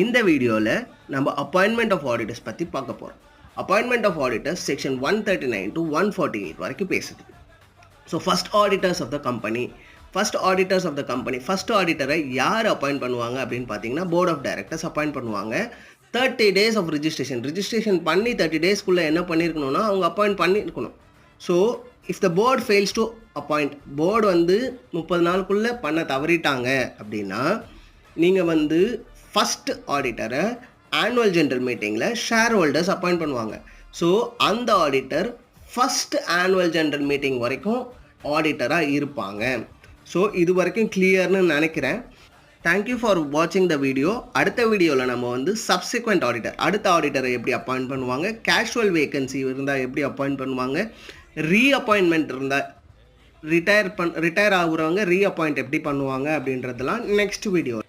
இந்த வீடியோவில் நம்ம அப்பாயின்மெண்ட் ஆஃப் ஆடிட்டர்ஸ் பற்றி பார்க்க போகிறோம். Appointment of auditors section 139 to 148 வரைக்கும் பேசுது. So first auditors of the company first ஆடிட்டரை யார் அப்பாயிண்ட் பண்ணுவாங்க அப்படின்னு பார்த்தீங்கன்னா போர்ட் ஆஃப் டைரக்டர்ஸ் அப்பாயிண்ட் பண்ணுவாங்க. 30 days ஆஃப் ரிஜிஸ்ட்ரேஷன் பண்ணி 30 daysக்குள்ளே என்ன பண்ணியிருக்கணும்னா அவங்க அப்பாயிண்ட் பண்ணியிருக்கணும். So if the board fails to appoint, board 30 நாளுக்குள்ளே பண்ண தவறிட்டாங்க அப்படின்னா நீங்கள் ஃபஸ்ட் ஆடிட்டரை ஆனுவல் ஜென்ரல் மீட்டிங்கில் ஷேர் ஹோல்டர்ஸ் அப்பாயிண்ட் பண்ணுவாங்க. ஸோ அந்த auditor first annual general meeting வரைக்கும் ஆடிட்டராக இருப்பாங்க. ஸோ இது வரைக்கும் கிளியர்னு நினைக்கிறேன். தேங்க்யூ ஃபார் வாட்சிங் த வீடியோ. அடுத்த வீடியோவில் நம்ம சப்சிக்வெண்ட் ஆடிட்டர், அடுத்த ஆடிட்டரை எப்படி அப்பாயிண்ட் பண்ணுவாங்க, கேஷுவல் வேகன்சி இருந்தால் எப்படி அப்பாயிண்ட் பண்ணுவாங்க, ரீஅப்பாயின்மெண்ட் இருந்தால் ரிட்டையர் ஆகுறவங்க ரீஅப்பாயிண்ட் எப்படி பண்ணுவாங்க அப்படின்றதெல்லாம் நெக்ஸ்ட் வீடியோ.